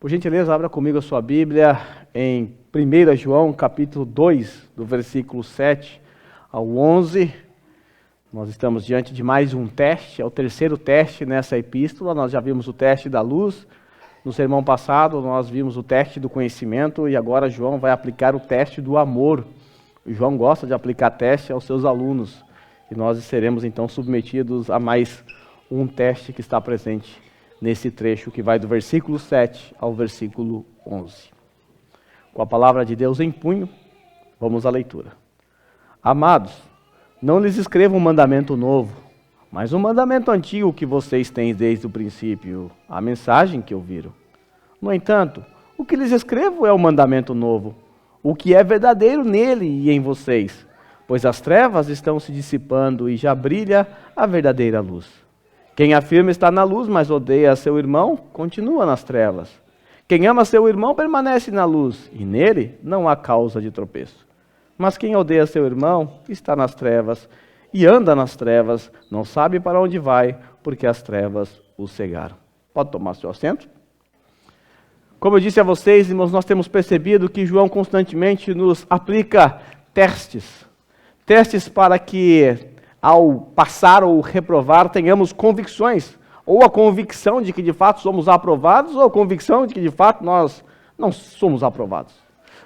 Por gentileza, abra comigo a sua Bíblia em 1 João, capítulo 2, do versículo 7 ao 11. Nós estamos diante de mais um teste, é o terceiro teste nessa epístola. Nós já vimos o teste da luz. No sermão passado, nós vimos o teste do conhecimento e agora João vai aplicar o teste do amor. João gosta de aplicar teste aos seus alunos e nós seremos então submetidos a mais um teste que está presente nesse trecho que vai do versículo 7 ao versículo 11. Com a palavra de Deus em punho, vamos à leitura. Amados, não lhes escrevo um mandamento novo, mas um mandamento antigo que vocês têm desde o princípio, a mensagem que ouviram. No entanto, o que lhes escrevo é o mandamento novo, o que é verdadeiro nele e em vocês, pois as trevas estão se dissipando e já brilha a verdadeira luz. Quem afirma estar na luz, mas odeia seu irmão, continua nas trevas. Quem ama seu irmão permanece na luz, e nele não há causa de tropeço. Mas quem odeia seu irmão está nas trevas, e anda nas trevas, não sabe para onde vai, porque as trevas o cegaram. Pode tomar seu assento? Como eu disse a vocês, irmãos, nós temos percebido que João constantemente nos aplica testes. Testes para que, ao passar ou reprovar, tenhamos convicções. Ou a convicção de que de fato somos aprovados, ou a convicção de que de fato nós não somos aprovados.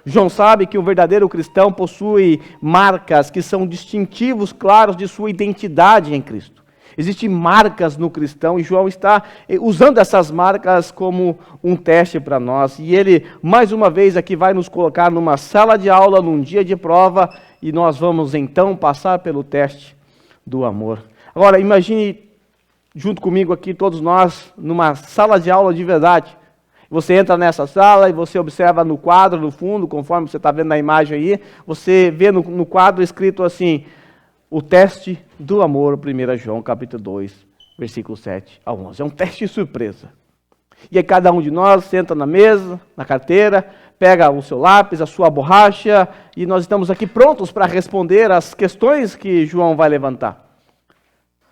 João sabe que o verdadeiro cristão possui marcas que são distintivos claros de sua identidade em Cristo. Existem marcas no cristão e João está usando essas marcas como um teste para nós. E ele, mais uma vez, aqui vai nos colocar numa sala de aula, num dia de prova, e nós vamos então passar pelo teste do amor. Agora, imagine junto comigo aqui, todos nós, numa sala de aula de verdade. Você entra nessa sala e você observa no quadro, no fundo, conforme você está vendo na imagem aí, você vê no quadro escrito assim, o teste do amor, 1 João, capítulo 2, versículo 7 ao 11. É um teste de surpresa. E aí cada um de nós senta na mesa, na carteira, pega o seu lápis, a sua borracha, e nós estamos aqui prontos para responder as questões que João vai levantar.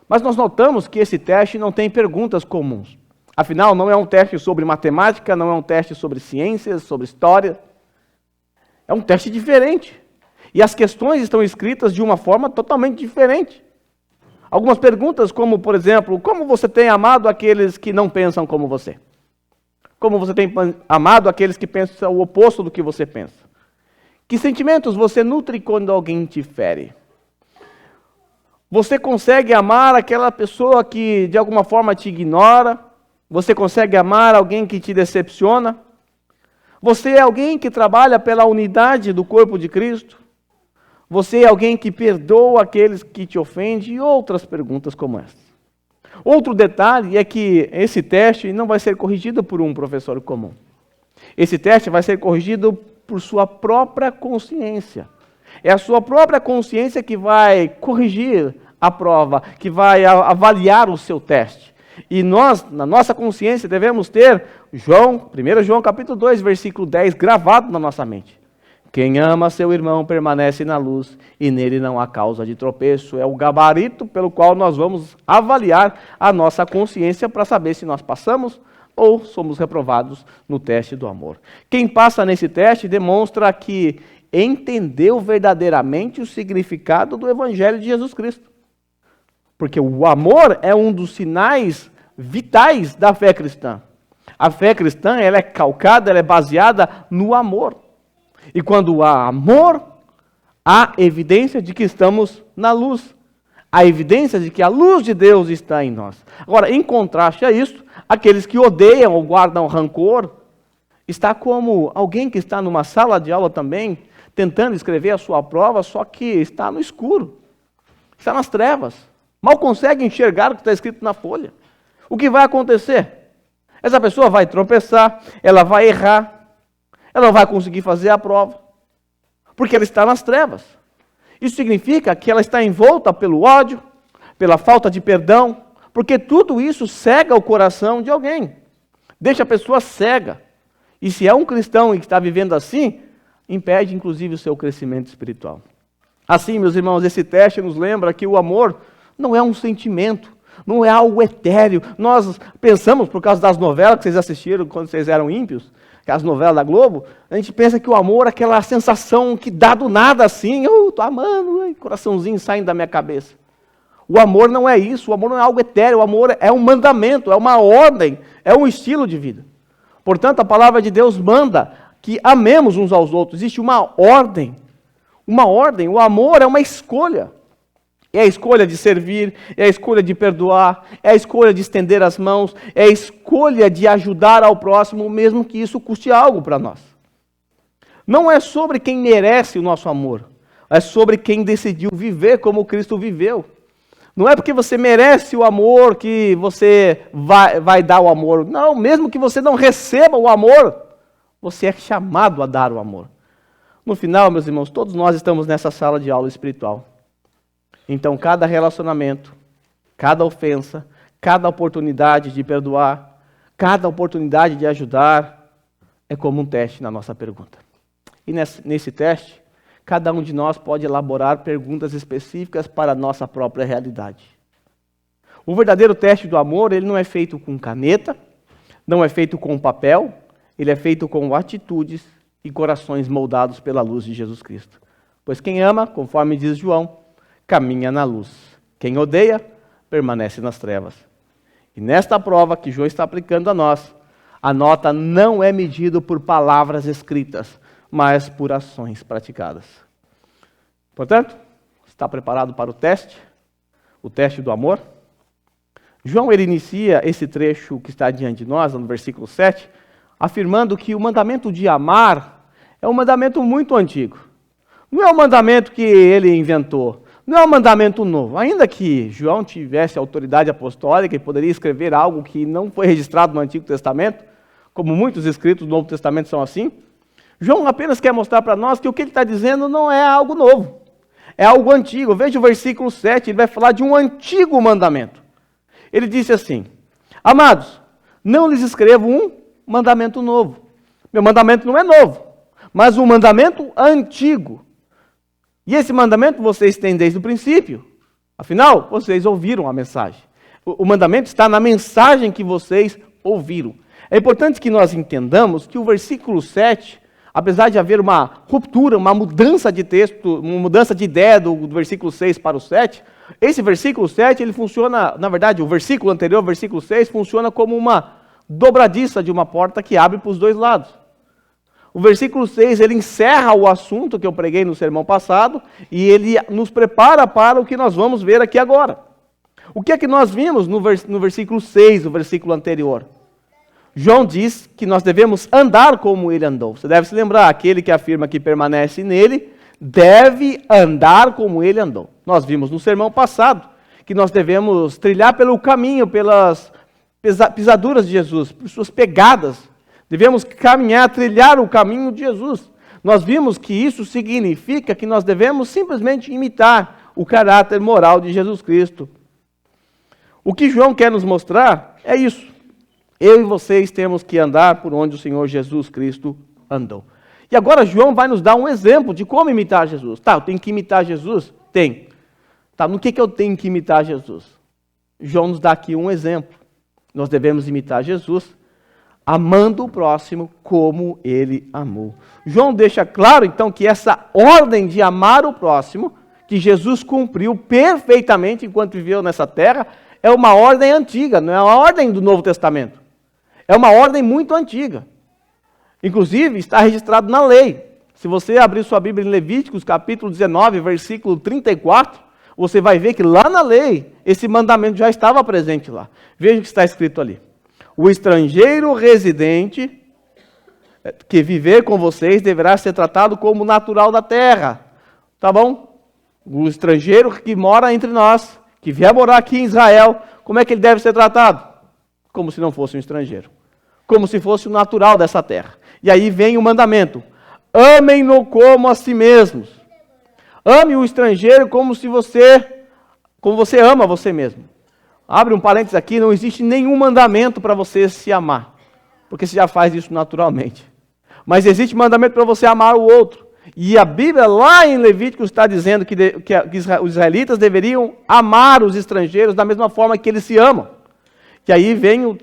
Mas nós notamos que esse teste não tem perguntas comuns. Afinal, não é um teste sobre matemática, não é um teste sobre ciências, sobre história. É um teste diferente. E as questões estão escritas de uma forma totalmente diferente. Algumas perguntas como, por exemplo, como você tem amado aqueles que não pensam como você? Como você tem amado aqueles que pensam o oposto do que você pensa? Que sentimentos você nutre quando alguém te fere? Você consegue amar aquela pessoa que de alguma forma te ignora? Você consegue amar alguém que te decepciona? Você é alguém que trabalha pela unidade do corpo de Cristo? Você é alguém que perdoa aqueles que te ofendem? E outras perguntas como essa. Outro detalhe é que esse teste não vai ser corrigido por um professor comum. Esse teste vai ser corrigido por sua própria consciência. É a sua própria consciência que vai corrigir a prova, que vai avaliar o seu teste. E nós, na nossa consciência, devemos ter 1 João capítulo 2, versículo 10, gravado na nossa mente. Quem ama seu irmão permanece na luz e nele não há causa de tropeço. É o gabarito pelo qual nós vamos avaliar a nossa consciência para saber se nós passamos ou somos reprovados no teste do amor. Quem passa nesse teste demonstra que entendeu verdadeiramente o significado do Evangelho de Jesus Cristo. Porque o amor é um dos sinais vitais da fé cristã. A fé cristã ela é calcada, ela é baseada no amor. E quando há amor, há evidência de que estamos na luz. Há evidência de que a luz de Deus está em nós. Agora, em contraste a isso, aqueles que odeiam ou guardam rancor, está como alguém que está numa sala de aula também, tentando escrever a sua prova, só que está no escuro, está nas trevas. Mal consegue enxergar o que está escrito na folha. O que vai acontecer? Essa pessoa vai tropeçar, ela vai errar, ela não vai conseguir fazer a prova, porque ela está nas trevas. Isso significa que ela está envolta pelo ódio, pela falta de perdão, porque tudo isso cega o coração de alguém, deixa a pessoa cega. E se é um cristão e que está vivendo assim, impede inclusive o seu crescimento espiritual. Assim, meus irmãos, esse teste nos lembra que o amor não é um sentimento, não é algo etéreo. Nós pensamos, por causa das novelas que vocês assistiram quando vocês eram ímpios, aquelas novelas da Globo, a gente pensa que o amor é aquela sensação que dá do nada assim, eu estou amando, coraçãozinho saindo da minha cabeça. O amor não é isso, o amor não é algo etéreo, o amor é um mandamento, é uma ordem, é um estilo de vida. Portanto, a palavra de Deus manda que amemos uns aos outros. Existe uma ordem, o amor é uma escolha. É a escolha de servir, é a escolha de perdoar, é a escolha de estender as mãos, é a escolha de ajudar ao próximo, mesmo que isso custe algo para nós. Não é sobre quem merece o nosso amor, é sobre quem decidiu viver como Cristo viveu. Não é porque você merece o amor que você vai dar o amor. Não, mesmo que você não receba o amor, você é chamado a dar o amor. No final, meus irmãos, todos nós estamos nessa sala de aula espiritual. Então, cada relacionamento, cada ofensa, cada oportunidade de perdoar, cada oportunidade de ajudar, é como um teste na nossa pergunta. E nesse teste, cada um de nós pode elaborar perguntas específicas para a nossa própria realidade. O verdadeiro teste do amor, ele não é feito com caneta, não é feito com papel, ele é feito com atitudes e corações moldados pela luz de Jesus Cristo. Pois quem ama, conforme diz João, caminha na luz. Quem odeia, permanece nas trevas. E nesta prova que João está aplicando a nós, a nota não é medida por palavras escritas, mas por ações praticadas. Portanto, está preparado para o teste do amor? João, ele inicia esse trecho que está diante de nós, no versículo 7, afirmando que o mandamento de amar é um mandamento muito antigo. Não é um mandamento que ele inventou, não é um mandamento novo. Ainda que João tivesse autoridade apostólica e poderia escrever algo que não foi registrado no Antigo Testamento, como muitos escritos do Novo Testamento são assim, João apenas quer mostrar para nós que o que ele está dizendo não é algo novo, é algo antigo. Veja o versículo 7, ele vai falar de um antigo mandamento. Ele disse assim: amados, não lhes escrevo um mandamento novo. Meu mandamento não é novo, mas um mandamento antigo. E esse mandamento vocês têm desde o princípio. Afinal, vocês ouviram a mensagem. O mandamento está na mensagem que vocês ouviram. É importante que nós entendamos que o versículo 7, apesar de haver uma ruptura, uma mudança de texto, uma mudança de ideia do versículo 6 para o 7, esse versículo 7, ele funciona, na verdade, o versículo anterior, o versículo 6, funciona como uma dobradiça de uma porta que abre para os dois lados. O versículo 6, ele encerra o assunto que eu preguei no sermão passado e ele nos prepara para o que nós vamos ver aqui agora. O que é que nós vimos no versículo 6, o versículo anterior? João diz que nós devemos andar como ele andou. Você deve se lembrar, aquele que afirma que permanece nele, deve andar como ele andou. Nós vimos no sermão passado que nós devemos trilhar pelo caminho, pelas pisaduras de Jesus, por suas pegadas. Devemos caminhar, trilhar o caminho de Jesus. Nós vimos que isso significa que nós devemos simplesmente imitar o caráter moral de Jesus Cristo. O que João quer nos mostrar é isso. Eu e vocês temos que andar por onde o Senhor Jesus Cristo andou. E agora João vai nos dar um exemplo de como imitar Jesus. Tá, eu tenho que imitar Jesus? Tem. Tá, no que eu tenho que imitar Jesus? João nos dá aqui um exemplo. Nós devemos imitar Jesus amando o próximo como ele amou. João deixa claro, então, que essa ordem de amar o próximo, que Jesus cumpriu perfeitamente enquanto viveu nessa terra, é uma ordem antiga, não é uma ordem do Novo Testamento. É uma ordem muito antiga. Inclusive, está registrado na lei. Se você abrir sua Bíblia em Levíticos, capítulo 19, versículo 34, você vai ver que lá na lei, esse mandamento já estava presente lá. Veja o que está escrito ali. O estrangeiro residente que viver com vocês deverá ser tratado como natural da terra. Tá bom? O estrangeiro que mora entre nós, que vier morar aqui em Israel, como é que ele deve ser tratado? Como se não fosse um estrangeiro. Como se fosse o natural dessa terra. E aí vem o mandamento. Amem-no como a si mesmos. Ame o estrangeiro como você ama você mesmo. Abre um parênteses aqui, não existe nenhum mandamento para você se amar, porque você já faz isso naturalmente. Mas existe mandamento para você amar o outro. E a Bíblia, lá em Levítico, está dizendo que os israelitas deveriam amar os estrangeiros da mesma forma que eles se amam. E aí vem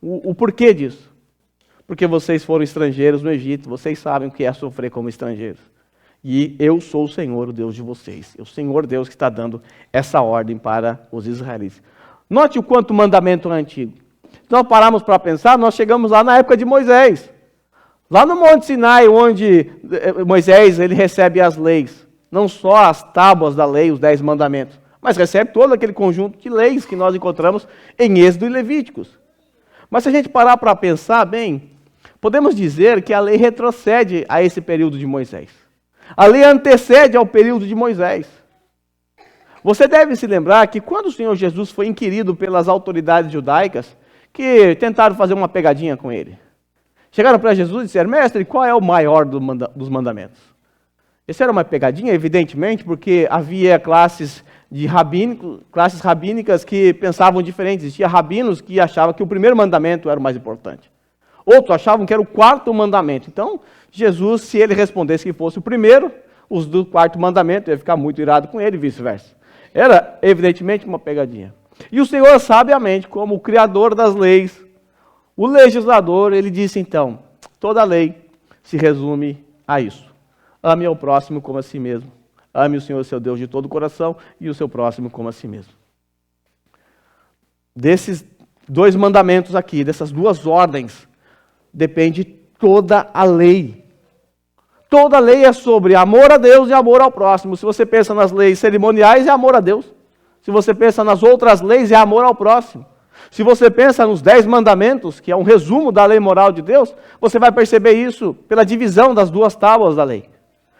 o porquê disso. Porque vocês foram estrangeiros no Egito, vocês sabem o que é sofrer como estrangeiros. E eu sou o Senhor, o Deus de vocês. É o Senhor Deus que está dando essa ordem para os israelitas. Note o quanto o mandamento é antigo. Se nós pararmos para pensar, nós chegamos lá na época de Moisés. Lá no Monte Sinai, onde Moisés ele recebe as leis. Não só as tábuas da lei, os 10 mandamentos, mas recebe todo aquele conjunto de leis que nós encontramos em Êxodo e Levíticos. Mas se a gente parar para pensar bem, podemos dizer que a lei retrocede a esse período de Moisés. A lei antecede ao período de Moisés. Você deve se lembrar que quando o Senhor Jesus foi inquirido pelas autoridades judaicas, que tentaram fazer uma pegadinha com ele. Chegaram para Jesus e disseram, mestre, qual é o maior dos mandamentos? Isso era uma pegadinha, evidentemente, porque havia classes rabínicas que pensavam diferente. Existia rabinos que achavam que o primeiro mandamento era o mais importante. Outros achavam que era o 4º mandamento. Então, Jesus, se ele respondesse que fosse o primeiro, os do 4º mandamento ia ficar muito irado com ele e vice-versa. Era, evidentemente, uma pegadinha. E o Senhor, sabiamente, como o criador das leis, o legislador, ele disse então, toda lei se resume a isso. Ame ao próximo como a si mesmo. Ame o Senhor, seu Deus, de todo o coração e o seu próximo como a si mesmo. Desses 2 mandamentos aqui, dessas 2 ordens, depende toda a lei. Toda a lei é sobre amor a Deus e amor ao próximo. Se você pensa nas leis cerimoniais, é amor a Deus. Se você pensa nas outras leis, é amor ao próximo. Se você pensa nos 10 mandamentos, que é um resumo da lei moral de Deus, você vai perceber isso pela divisão das 2 tábuas da lei.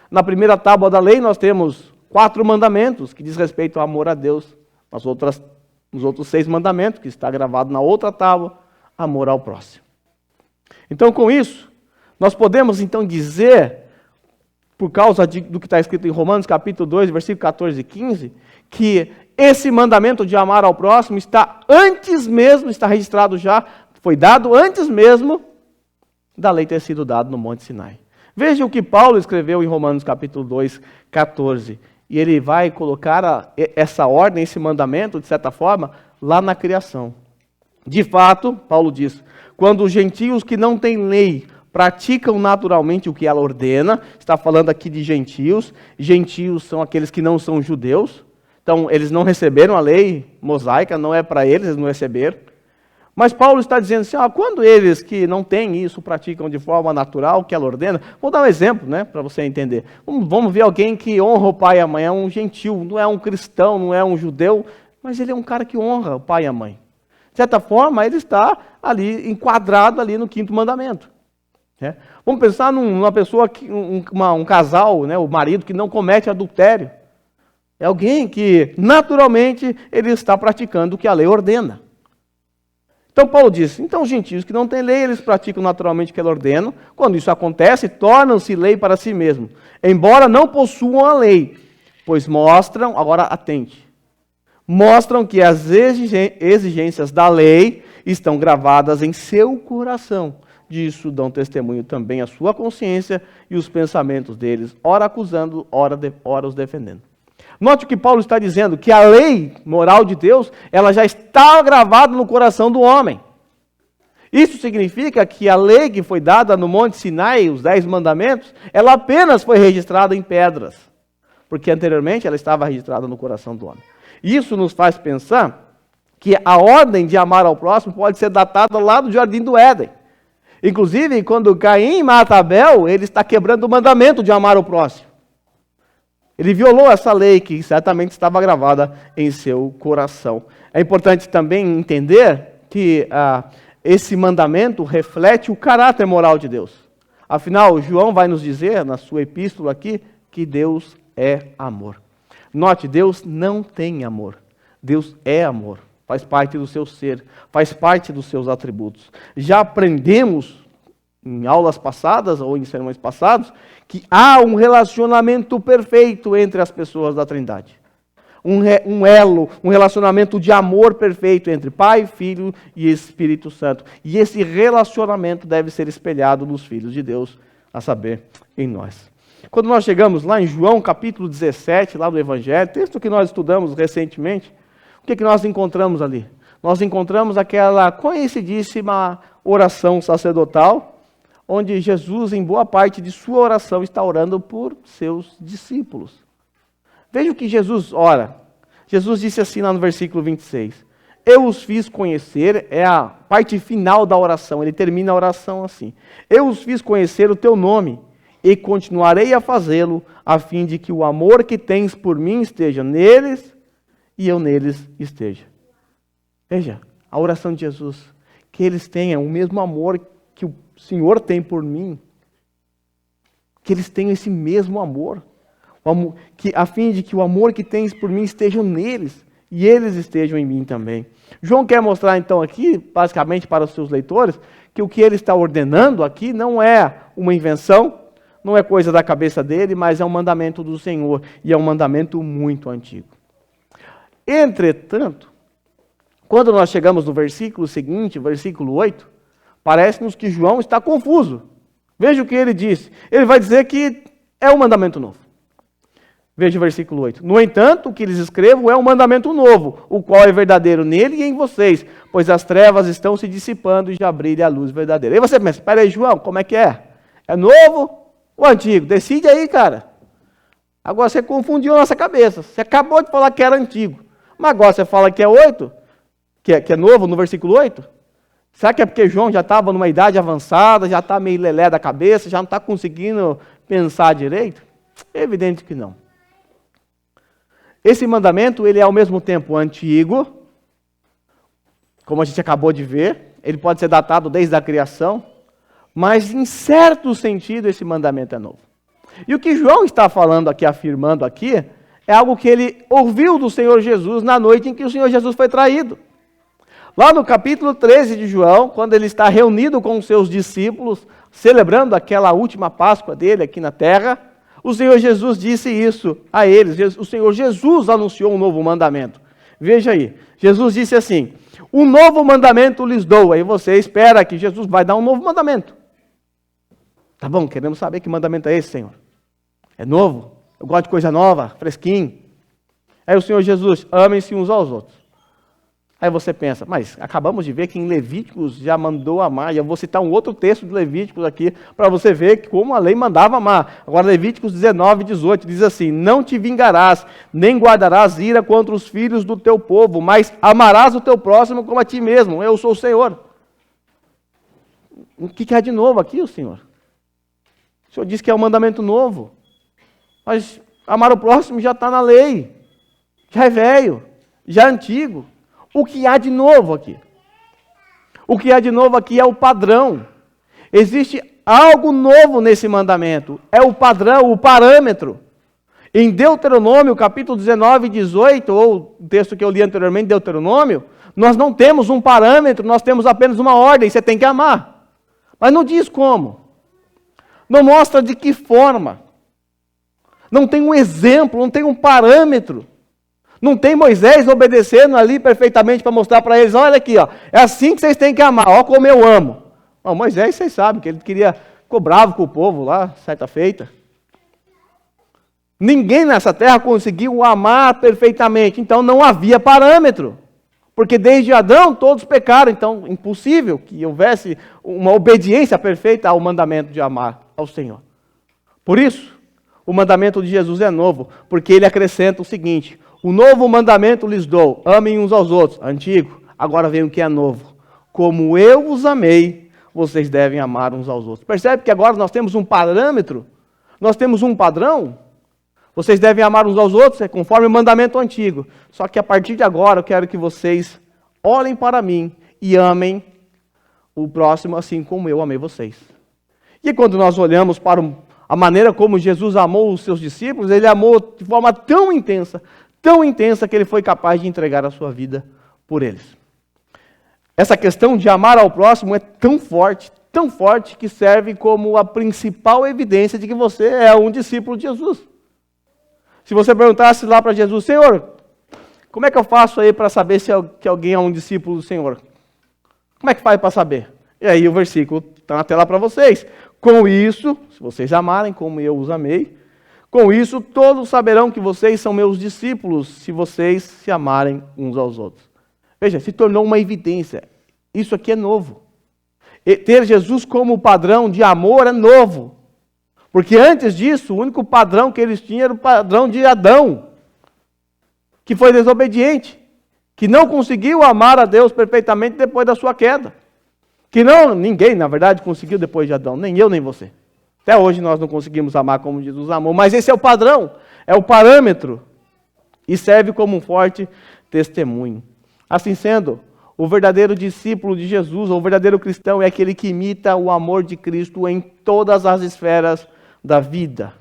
Na primeira tábua da lei, nós temos 4 mandamentos, que diz respeito ao amor a Deus. Nos outros 6 mandamentos, que está gravado na outra tábua, amor ao próximo. Então, com isso, nós podemos então dizer, por causa do que está escrito em Romanos capítulo 2, versículo 14 e 15, que esse mandamento de amar ao próximo está registrado já, foi dado antes mesmo da lei ter sido dada no Monte Sinai. Veja o que Paulo escreveu em Romanos capítulo 2, 14. E ele vai colocar essa ordem, esse mandamento, de certa forma, lá na criação. De fato, Paulo diz, quando os gentios que não têm lei praticam naturalmente o que ela ordena, está falando aqui de gentios são aqueles que não são judeus, então eles não receberam a lei mosaica, não é para eles, eles não receberam. Mas Paulo está dizendo assim, quando eles que não têm isso praticam de forma natural o que ela ordena, vou dar um exemplo, para você entender. Vamos ver alguém que honra o pai e a mãe, é um gentil, não é um cristão, não é um judeu, mas ele é um cara que honra o pai e a mãe. De certa forma, ele está ali, enquadrado ali no 5º mandamento. Vamos pensar numa pessoa, um casal, o marido que não comete adultério. É alguém que, naturalmente, ele está praticando o que a lei ordena. Então, Paulo diz, então os gentios que não têm lei, eles praticam naturalmente o que ela ordena. Quando isso acontece, tornam-se lei para si mesmos, embora não possuam a lei, pois mostram, agora atente, mostram que as exigências da lei estão gravadas em seu coração. Disso dão testemunho também a sua consciência e os pensamentos deles, ora acusando, ora os defendendo. Note o que Paulo está dizendo, que a lei moral de Deus, ela já está gravada no coração do homem. Isso significa que a lei que foi dada no Monte Sinai, os 10 mandamentos, ela apenas foi registrada em pedras, porque anteriormente ela estava registrada no coração do homem. Isso nos faz pensar que a ordem de amar ao próximo pode ser datada lá do Jardim do Éden. Inclusive, quando Caim mata Abel, ele está quebrando o mandamento de amar o próximo. Ele violou essa lei que certamente estava gravada em seu coração. É importante também entender que esse mandamento reflete o caráter moral de Deus. Afinal, João vai nos dizer, na sua epístola aqui, que Deus é amor. Note, Deus não tem amor. Deus é amor. Faz parte do seu ser, faz parte dos seus atributos. Já aprendemos em aulas passadas ou em sermões passados que há um relacionamento perfeito entre as pessoas da Trindade. Um elo, um relacionamento de amor perfeito entre Pai, Filho e Espírito Santo. E esse relacionamento deve ser espelhado nos filhos de Deus, a saber, em nós. Quando nós chegamos lá em João capítulo 17, lá do Evangelho, texto que nós estudamos recentemente, o que nós encontramos ali? Nós encontramos aquela conhecidíssima oração sacerdotal, onde Jesus, em boa parte de sua oração, está orando por seus discípulos. Veja o que Jesus ora. Jesus disse assim lá no versículo 26. Eu os fiz conhecer, é a parte final da oração, ele termina a oração assim. Eu os fiz conhecer o teu nome, e continuarei a fazê-lo, a fim de que o amor que tens por mim esteja neles, e eu neles esteja. Veja, a oração de Jesus, que eles tenham o mesmo amor que o Senhor tem por mim, que eles tenham esse mesmo amor, que, a fim de que o amor que tens por mim esteja neles, e eles estejam em mim também. João quer mostrar então aqui, basicamente para os seus leitores, que o que ele está ordenando aqui não é uma invenção, não é coisa da cabeça dele, mas é um mandamento do Senhor, e é um mandamento muito antigo. Entretanto, quando nós chegamos no versículo seguinte, versículo 8, parece-nos que João está confuso. Veja o que ele disse. Ele vai dizer que é um mandamento novo. Veja o versículo 8. No entanto, o que lhes escrevo é um mandamento novo, o qual é verdadeiro nele e em vocês, pois as trevas estão se dissipando e já brilha a luz verdadeira. E você pensa, espera aí, João, como é que é? É novo ou antigo? Decide aí, cara. Agora você confundiu a nossa cabeça. Você acabou de falar que era antigo, mas agora você fala que é 8, que é novo no versículo 8? Será que é porque João já estava numa idade avançada, já está meio lelé da cabeça, já não está conseguindo pensar direito? É evidente que não. Esse mandamento, ele é ao mesmo tempo antigo, como a gente acabou de ver, ele pode ser datado desde a criação, mas em certo sentido esse mandamento é novo. E o que João está falando aqui, afirmando aqui, é algo que ele ouviu do Senhor Jesus na noite em que o Senhor Jesus foi traído. Lá no capítulo 13 de João, quando ele está reunido com os seus discípulos, celebrando aquela última Páscoa dele aqui na terra, o Senhor Jesus disse isso a eles. O Senhor Jesus anunciou um novo mandamento. Veja aí, Jesus disse assim, um novo mandamento lhes dou. Aí você espera que Jesus vai dar um novo mandamento. Tá bom, queremos saber que mandamento é esse, Senhor. É novo? Eu gosto de coisa nova, fresquinho. Aí o Senhor Jesus, amem-se uns aos outros. Aí você pensa, mas acabamos de ver que em Levíticos já mandou amar, e eu vou citar um outro texto de Levíticos aqui, para você ver como a lei mandava amar. Agora Levíticos 19, 18, diz assim, não te vingarás, nem guardarás ira contra os filhos do teu povo, mas amarás o teu próximo como a ti mesmo, eu sou o Senhor. O que há de novo aqui, o Senhor? O Senhor diz que é um mandamento novo, mas amar o próximo já está na lei, já é velho, já é antigo. O que há de novo aqui? O que há de novo aqui é o padrão. Existe algo novo nesse mandamento. É o padrão, o parâmetro. Em Deuteronômio, capítulo 19 e 18, ou o texto que eu li anteriormente, Deuteronômio, nós não temos um parâmetro, nós temos apenas uma ordem, você tem que amar. Mas não diz como. Não mostra de que forma. Não tem um exemplo, não tem um parâmetro. Não tem Moisés obedecendo ali perfeitamente para mostrar para eles, olha aqui, ó, é assim que vocês têm que amar, ó como eu amo. Bom, Moisés, vocês sabem que ele ficou bravo com o povo lá, certa feita. Ninguém nessa terra conseguiu amar perfeitamente, então não havia parâmetro. Porque desde Adão todos pecaram, então impossível que houvesse uma obediência perfeita ao mandamento de amar ao Senhor. Por isso, o mandamento de Jesus é novo, porque ele acrescenta o seguinte, o novo mandamento lhes dou, amem uns aos outros. Antigo, agora vem o que é novo. Como eu os amei, vocês devem amar uns aos outros. Percebe que agora nós temos um parâmetro? Nós temos um padrão? Vocês devem amar uns aos outros, é conforme o mandamento antigo. Só que a partir de agora eu quero que vocês olhem para mim e amem o próximo assim como eu amei vocês. E quando nós olhamos para a maneira como Jesus amou os seus discípulos, ele amou de forma tão intensa que ele foi capaz de entregar a sua vida por eles. Essa questão de amar ao próximo é tão forte, que serve como a principal evidência de que você é um discípulo de Jesus. Se você perguntasse lá para Jesus, Senhor, como é que eu faço aí para saber que alguém é um discípulo do Senhor? Como é que faz para saber? E aí o versículo está na tela para vocês. Com isso, se vocês amarem como eu os amei, Com isso, todos saberão que vocês são meus discípulos, se vocês se amarem uns aos outros. Veja, se tornou uma evidência. Isso aqui é novo. E ter Jesus como padrão de amor é novo. Porque antes disso, o único padrão que eles tinham era o padrão de Adão, que foi desobediente, que não conseguiu amar a Deus perfeitamente depois da sua queda. Que ninguém, na verdade, conseguiu depois de Adão, nem eu nem você. Até hoje nós não conseguimos amar como Jesus amou, mas esse é o padrão, é o parâmetro, e serve como um forte testemunho. Assim sendo, o verdadeiro discípulo de Jesus, ou o verdadeiro cristão, é aquele que imita o amor de Cristo em todas as esferas da vida.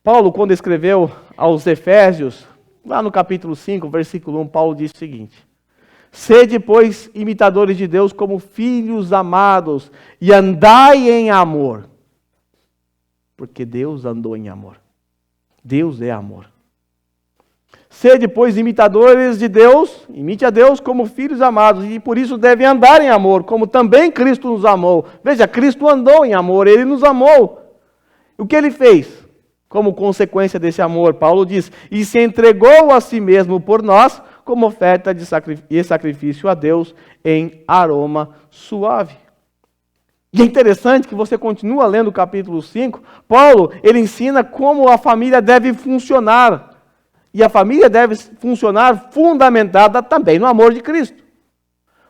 Paulo, quando escreveu aos Efésios, lá no capítulo 5, versículo 1, Paulo diz o seguinte: sede, pois, imitadores de Deus como filhos amados, e andai em amor. Porque Deus andou em amor. Deus é amor. Sede, pois, imitadores de Deus, imite a Deus como filhos amados, e por isso devem andar em amor, como também Cristo nos amou. Veja, Cristo andou em amor, Ele nos amou. O que Ele fez? Como consequência desse amor, Paulo diz, e se entregou a si mesmo por nós, como oferta e sacrifício a Deus em aroma suave. E é interessante que você continua lendo o capítulo 5, Paulo, ele ensina como a família deve funcionar. E a família deve funcionar fundamentada também no amor de Cristo.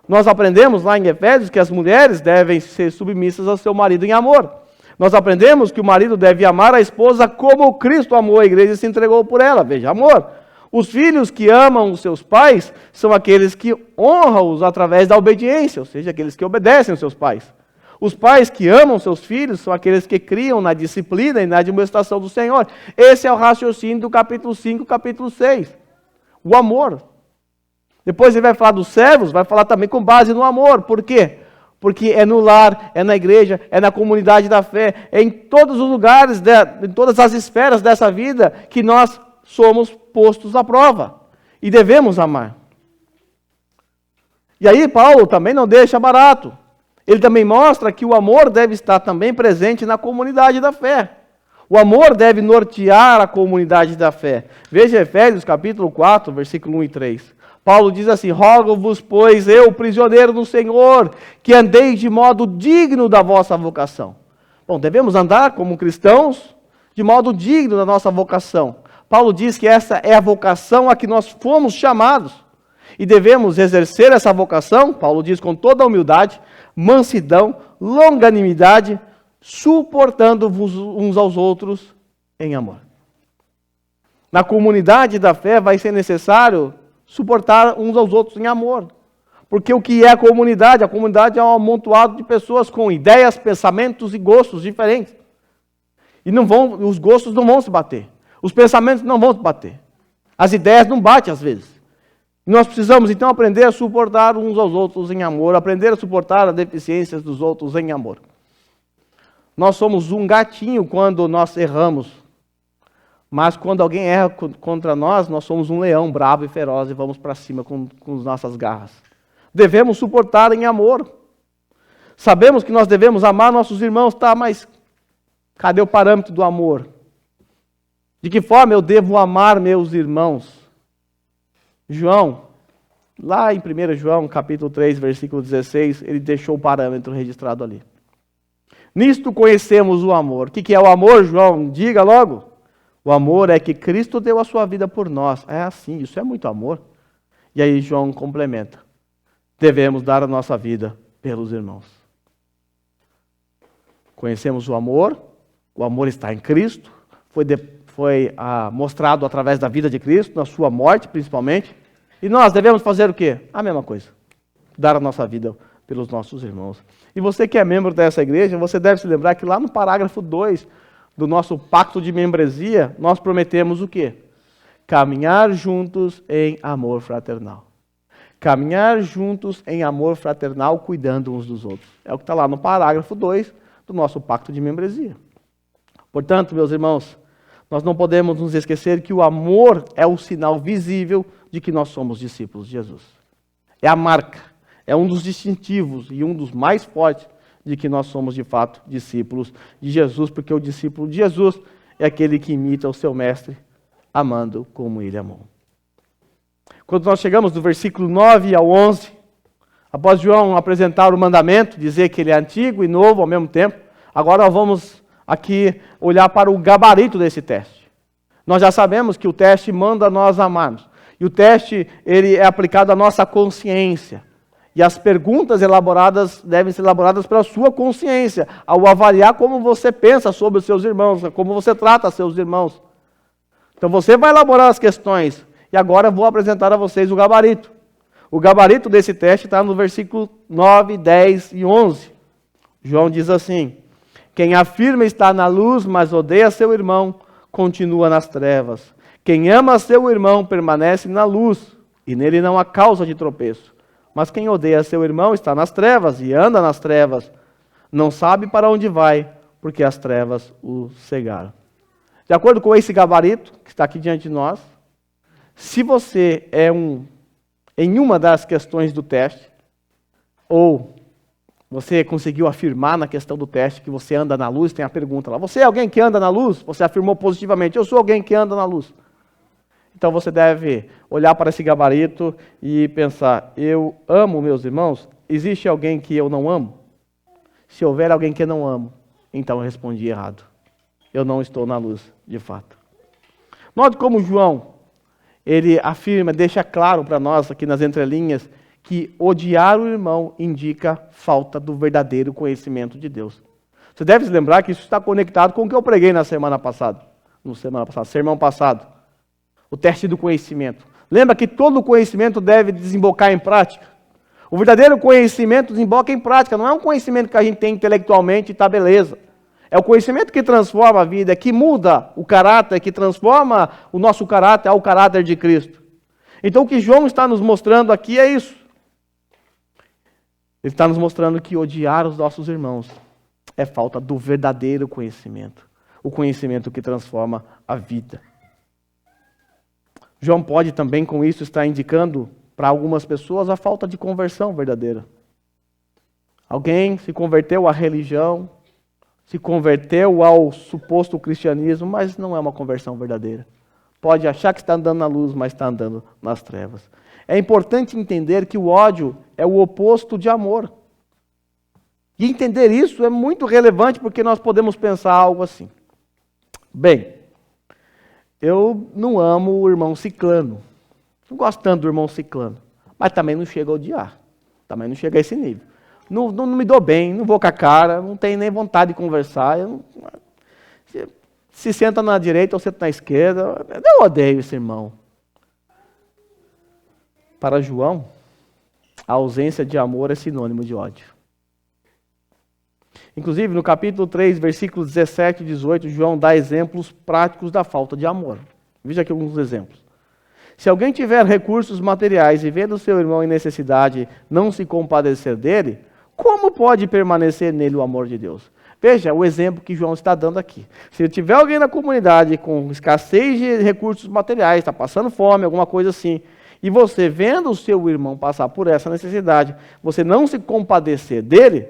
Nós aprendemos lá em Efésios que as mulheres devem ser submissas ao seu marido em amor. Nós aprendemos que o marido deve amar a esposa como Cristo amou a igreja e se entregou por ela. Veja, amor. Os filhos que amam os seus pais são aqueles que honram-os através da obediência, ou seja, aqueles que obedecem aos seus pais. Os pais que amam seus filhos são aqueles que criam na disciplina e na admoestação do Senhor. Esse é o raciocínio do capítulo 5 e capítulo 6. O amor. Depois ele vai falar dos servos, vai falar também com base no amor. Por quê? Porque é no lar, é na igreja, é na comunidade da fé, é em todos os lugares, em todas as esferas dessa vida que nós somos postos à prova. E devemos amar. E aí Paulo também não deixa barato. Ele também mostra que o amor deve estar também presente na comunidade da fé. O amor deve nortear a comunidade da fé. Veja Efésios capítulo 4, versículo 1 e 3. Paulo diz assim: rogo-vos, pois, eu, prisioneiro no Senhor, que andeis de modo digno da vossa vocação. Bom, devemos andar como cristãos de modo digno da nossa vocação. Paulo diz que essa é a vocação a que nós fomos chamados. E devemos exercer essa vocação, Paulo diz, com toda a humildade, mansidão, longanimidade, suportando-vos uns aos outros em amor. Na comunidade da fé vai ser necessário suportar uns aos outros em amor. Porque o que é a comunidade? A comunidade é um amontoado de pessoas com ideias, pensamentos e gostos diferentes. E os gostos não vão se bater. Os pensamentos não vão se bater. As ideias não batem às vezes. Nós precisamos, então, aprender a suportar uns aos outros em amor, aprender a suportar as deficiências dos outros em amor. Nós somos um gatinho quando nós erramos, mas quando alguém erra contra nós, nós somos um leão bravo e feroz e vamos para cima com as nossas garras. Devemos suportar em amor. Sabemos que nós devemos amar nossos irmãos, tá, mas cadê o parâmetro do amor? De que forma eu devo amar meus irmãos? João, lá em 1 João, capítulo 3, versículo 16, ele deixou o parâmetro registrado ali. Nisto conhecemos o amor. O que é o amor, João? Diga logo. O amor é que Cristo deu a sua vida por nós. É assim, isso é muito amor. E aí João complementa. Devemos dar a nossa vida pelos irmãos. Conhecemos o amor está em Cristo, foi mostrado através da vida de Cristo, na sua morte principalmente. E nós devemos fazer o quê? A mesma coisa. Dar a nossa vida pelos nossos irmãos. E você que é membro dessa igreja, você deve se lembrar que lá no parágrafo 2 do nosso pacto de membresia, nós prometemos o quê? Caminhar juntos em amor fraternal. Caminhar juntos em amor fraternal, cuidando uns dos outros. É o que está lá no parágrafo 2 do nosso pacto de membresia. Portanto, meus irmãos, nós não podemos nos esquecer que o amor é o sinal visível de que nós somos discípulos de Jesus. É a marca, é um dos distintivos e um dos mais fortes de que nós somos de fato discípulos de Jesus, porque o discípulo de Jesus, é aquele que imita o seu mestre, amando como ele amou. Quando nós chegamos do versículo 9 ao 11, após João apresentar o mandamento, dizer que ele é antigo e novo ao mesmo tempo, agora nós vamos aqui olhar para o gabarito desse teste. Nós já sabemos que o teste manda nós amarmos. E o teste ele é aplicado à nossa consciência. E as perguntas elaboradas devem ser elaboradas pela sua consciência, ao avaliar como você pensa sobre os seus irmãos, como você trata seus irmãos. Então você vai elaborar as questões. E agora eu vou apresentar a vocês o gabarito. O gabarito desse teste está no versículo 9, 10 e 11. João diz assim: quem afirma estar na luz, mas odeia seu irmão, continua nas trevas. Quem ama seu irmão permanece na luz, e nele não há causa de tropeço. Mas quem odeia seu irmão está nas trevas, e anda nas trevas. Não sabe para onde vai, porque as trevas o cegaram. De acordo com esse gabarito, que está aqui diante de nós, se você é em uma das questões do teste, ou você conseguiu afirmar na questão do teste que você anda na luz, tem a pergunta lá, você é alguém que anda na luz? Você afirmou positivamente, eu sou alguém que anda na luz. Então você deve olhar para esse gabarito e pensar, eu amo meus irmãos? Existe alguém que eu não amo? Se houver alguém que eu não amo, então eu respondi errado. Eu não estou na luz, de fato. Note como João, ele afirma, deixa claro para nós aqui nas entrelinhas, que odiar o irmão indica falta do verdadeiro conhecimento de Deus. Você deve se lembrar que isso está conectado com o que eu preguei na semana passada. Sermão passado. O teste do conhecimento. Lembra que todo conhecimento deve desembocar em prática? O verdadeiro conhecimento desemboca em prática. Não é um conhecimento que a gente tem intelectualmente e está beleza. É o conhecimento que transforma a vida, que muda o caráter, que transforma o nosso caráter ao caráter de Cristo. Então o que João está nos mostrando aqui é isso. Ele está nos mostrando que odiar os nossos irmãos é falta do verdadeiro conhecimento. O conhecimento que transforma a vida. João pode também com isso estar indicando para algumas pessoas a falta de conversão verdadeira. Alguém se converteu à religião, se converteu ao suposto cristianismo, mas não é uma conversão verdadeira. Pode achar que está andando na luz, mas está andando nas trevas. É importante entender que o ódio é o oposto de amor. E entender isso é muito relevante porque nós podemos pensar algo assim. Bem, eu não amo o irmão ciclano. Não gosto tanto do irmão ciclano. Mas também não chega a odiar. Também não chega a esse nível. Não me dou bem, não vou com a cara, não tenho nem vontade de conversar. Se senta na direita ou senta na esquerda, eu odeio esse irmão. Para João, a ausência de amor é sinônimo de ódio. Inclusive, no capítulo 3, versículos 17 e 18, João dá exemplos práticos da falta de amor. Veja aqui alguns exemplos. Se alguém tiver recursos materiais e vendo seu irmão em necessidade não se compadecer dele, como pode permanecer nele o amor de Deus? Veja o exemplo que João está dando aqui. Se tiver alguém na comunidade com escassez de recursos materiais, está passando fome, alguma coisa assim, e você vendo o seu irmão passar por essa necessidade, você não se compadecer dele,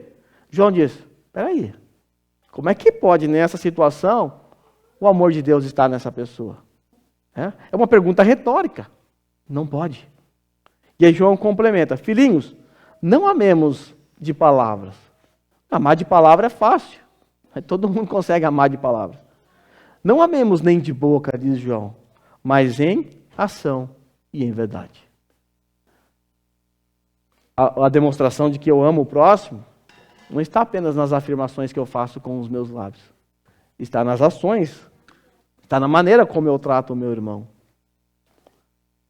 João diz, espera aí, como é que pode nessa situação o amor de Deus estar nessa pessoa? É uma pergunta retórica. Não pode. E aí João complementa, filhinhos, não amemos de palavras. Amar de palavra é fácil. Todo mundo consegue amar de palavras. Não amemos nem de boca, diz João, mas em ação e em verdade. A demonstração de que eu amo o próximo não está apenas nas afirmações que eu faço com os meus lábios. Está nas ações. Está na maneira como eu trato o meu irmão.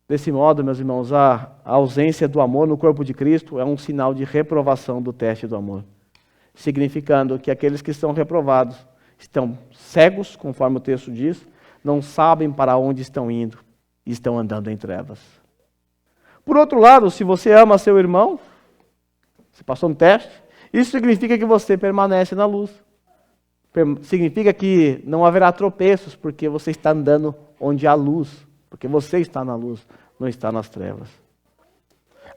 Desse modo, meus irmãos, a ausência do amor no corpo de Cristo é um sinal de reprovação do teste do amor. Significando que aqueles que estão reprovados estão cegos, conforme o texto diz, não sabem para onde estão indo e estão andando em trevas. Por outro lado, se você ama seu irmão, você passou no teste, isso significa que você permanece na luz. Significa que não haverá tropeços, porque você está andando onde há luz. Porque você está na luz, não está nas trevas.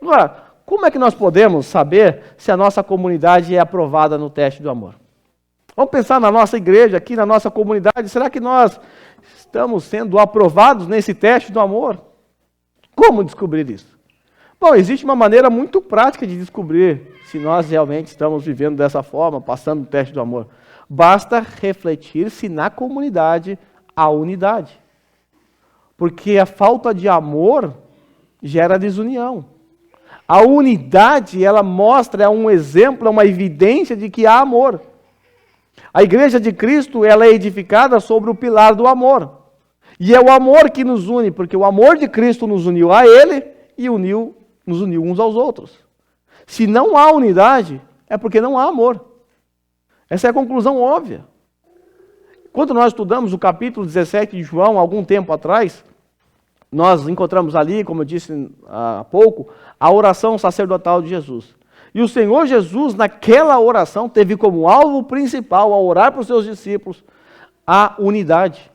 Agora, como é que nós podemos saber se a nossa comunidade é aprovada no teste do amor? Vamos pensar na nossa igreja, aqui na nossa comunidade. Será que nós estamos sendo aprovados nesse teste do amor? Como descobrir isso? Bom, existe uma maneira muito prática de descobrir se nós realmente estamos vivendo dessa forma, passando o teste do amor. Basta refletir se na comunidade há unidade. Porque a falta de amor gera desunião. A unidade, ela mostra, é um exemplo, é uma evidência de que há amor. A igreja de Cristo, ela é edificada sobre o pilar do amor. E é o amor que nos une, porque o amor de Cristo nos uniu a Ele e nos uniu uns aos outros. Se não há unidade, é porque não há amor. Essa é a conclusão óbvia. Quando nós estudamos o capítulo 17 de João, algum tempo atrás, nós encontramos ali, como eu disse há pouco, a oração sacerdotal de Jesus. E o Senhor Jesus, naquela oração, teve como alvo principal, ao orar para os seus discípulos, a unidade.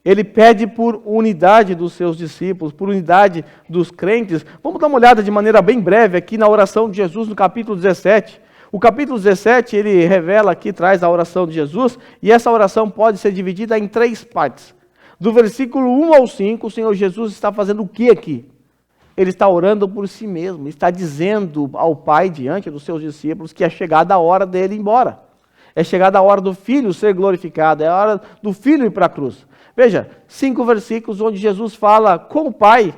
Ele pede por unidade dos seus discípulos, por unidade dos crentes. Vamos dar uma olhada de maneira bem breve aqui na oração de Jesus no capítulo 17. O capítulo 17, ele revela aqui, traz a oração de Jesus, e essa oração pode ser dividida em 3 partes. Do versículo 1 ao 5, o Senhor Jesus está fazendo o que aqui? Ele está orando por si mesmo, está dizendo ao Pai, diante dos seus discípulos, que é chegada a hora dele ir embora. É chegada a hora do Filho ser glorificado, é a hora do Filho ir para a cruz. Veja, 5 versículos onde Jesus fala com o Pai,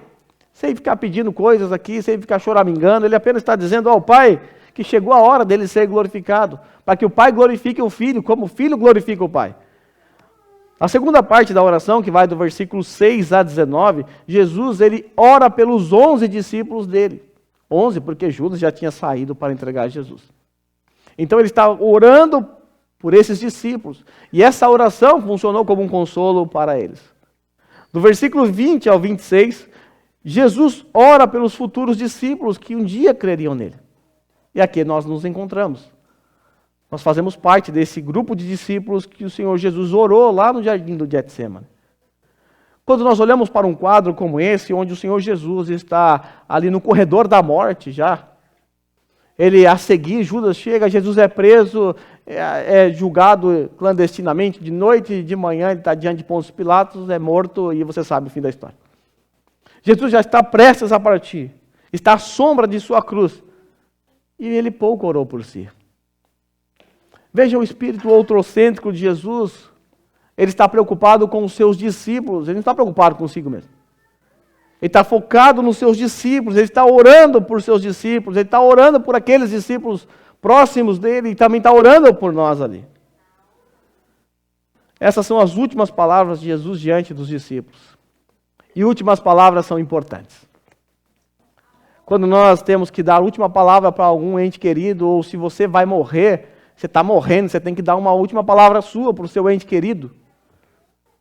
sem ficar pedindo coisas aqui, sem ficar choramingando, ele apenas está dizendo ao Pai que chegou a hora dele ser glorificado, para que o Pai glorifique o Filho, como o Filho glorifica o Pai. A segunda parte da oração, que vai do versículo 6 a 19, Jesus ele ora pelos 11 discípulos dele. 11 porque Judas já tinha saído para entregar Jesus. Então ele está orando por esses discípulos. E essa oração funcionou como um consolo para eles. Do versículo 20 ao 26, Jesus ora pelos futuros discípulos que um dia creriam nele. E aqui nós nos encontramos. Nós fazemos parte desse grupo de discípulos que o Senhor Jesus orou lá no jardim do Getsêmani. Quando nós olhamos para um quadro como esse, onde o Senhor Jesus está ali no corredor da morte já, ele a seguir, Judas chega, Jesus é preso, é julgado clandestinamente, de noite e de manhã ele está diante de Pôncio Pilatos, é morto e você sabe o fim da história. Jesus já está prestes a partir, está à sombra de sua cruz e ele pouco orou por si. Veja o espírito outrocêntrico de Jesus, ele está preocupado com os seus discípulos, ele não está preocupado consigo mesmo. Ele está focado nos seus discípulos, ele está orando por seus discípulos, ele está orando por aqueles discípulos próximos dele e também está orando por nós ali. Essas são as últimas palavras de Jesus diante dos discípulos. E últimas palavras são importantes. Quando nós temos que dar a última palavra para algum ente querido, ou se você vai morrer, você está morrendo, você tem que dar uma última palavra sua para o seu ente querido.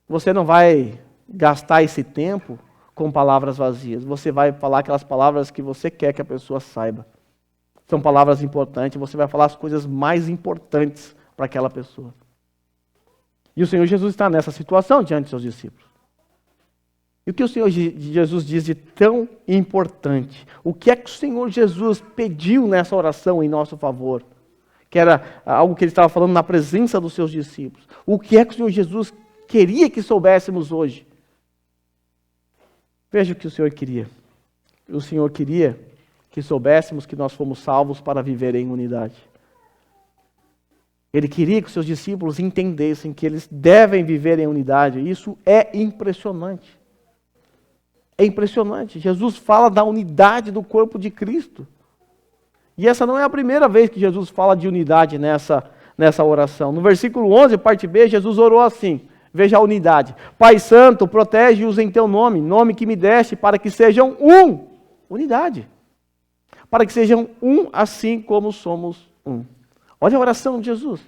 Você não vai gastar esse tempo com palavras vazias. Você vai falar aquelas palavras que você quer que a pessoa saiba. São palavras importantes, você vai falar as coisas mais importantes para aquela pessoa. E o Senhor Jesus está nessa situação diante dos seus discípulos. E o que o Senhor Jesus diz de tão importante? O que é que o Senhor Jesus pediu nessa oração em nosso favor? Que era algo que ele estava falando na presença dos seus discípulos. O que é que o Senhor Jesus queria que soubéssemos hoje? Veja o que o Senhor queria. O Senhor queria que soubéssemos que nós fomos salvos para viver em unidade. Ele queria que os seus discípulos entendessem que eles devem viver em unidade. Isso é impressionante. É impressionante. Jesus fala da unidade do corpo de Cristo. E essa não é a primeira vez que Jesus fala de unidade nessa oração. No versículo 11, parte B, Jesus orou assim. Veja a unidade. Pai Santo, protege-os em teu nome, nome que me deste, para que sejam um. Unidade. Para que sejam um assim como somos um. Olha a oração de Jesus.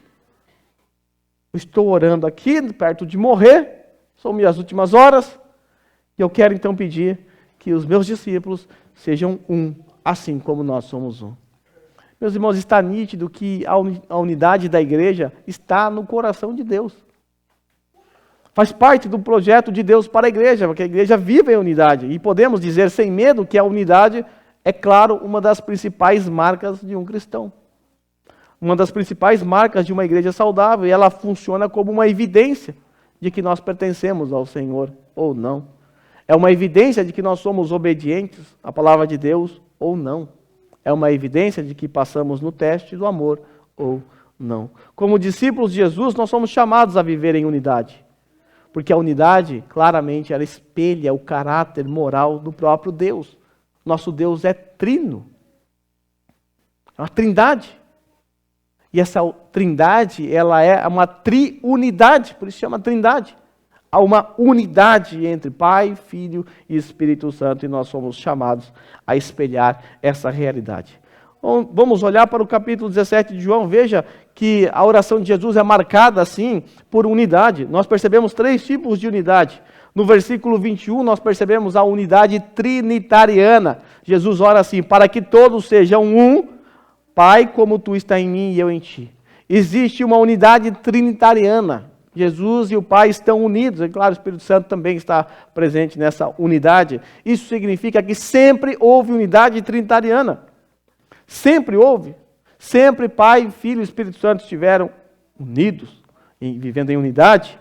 Eu estou orando aqui, perto de morrer, são minhas últimas horas, e eu quero então pedir que os meus discípulos sejam um, assim como nós somos um. Meus irmãos, está nítido que a unidade da igreja está no coração de Deus. Faz parte do projeto de Deus para a igreja, porque a igreja vive em unidade. E podemos dizer sem medo que a unidade é, claro, uma das principais marcas de um cristão. uma das principais marcas de uma igreja saudável, e ela funciona como uma evidência de que nós pertencemos ao Senhor ou não. É uma evidência de que nós somos obedientes à palavra de Deus ou não. É uma evidência de que passamos no teste do amor ou não. Como discípulos de Jesus, nós somos chamados a viver em unidade. Porque a unidade, claramente, ela espelha o caráter moral do próprio Deus. Nosso Deus é trino. É uma trindade. E essa trindade, ela é uma triunidade, por isso chama trindade. Há uma unidade entre Pai, Filho e Espírito Santo, e nós somos chamados a espelhar essa realidade. Vamos olhar para o capítulo 17 de João. Veja que a oração de Jesus é marcada assim por unidade. Nós percebemos 3 tipos de unidade. No versículo 21 nós percebemos a unidade trinitariana. Jesus ora assim: para que todos sejam um, Pai, como tu está em mim e eu em ti. Existe uma unidade trinitariana. Jesus e o Pai estão unidos. E claro, o Espírito Santo também está presente nessa unidade. Isso significa que sempre houve unidade trinitariana. Sempre houve. Sempre Pai, Filho e Espírito Santo estiveram unidos, vivendo em unidade.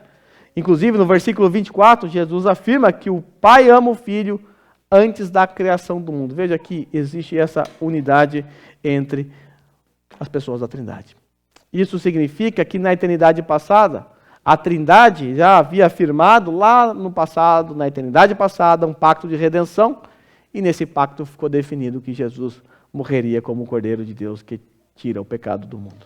Inclusive, no versículo 24, Jesus afirma que o Pai ama o Filho antes da criação do mundo. Veja que existe essa unidade entre as pessoas da Trindade. Isso significa que na eternidade passada, a Trindade já havia afirmado lá no passado, na eternidade passada, um pacto de redenção, e nesse pacto ficou definido que Jesus morreria como o Cordeiro de Deus que tira o pecado do mundo.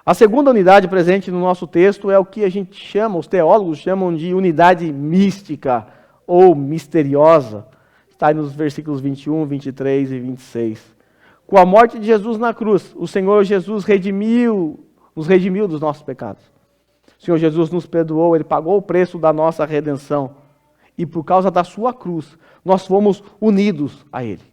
A segunda unidade presente no nosso texto é o que a gente chama, os teólogos chamam de unidade mística ou misteriosa. Está aí nos versículos 21, 23 e 26. Com a morte de Jesus na cruz, o Senhor Jesus nos redimiu dos nossos pecados. O Senhor Jesus nos perdoou, Ele pagou o preço da nossa redenção. E por causa da sua cruz, nós fomos unidos a Ele.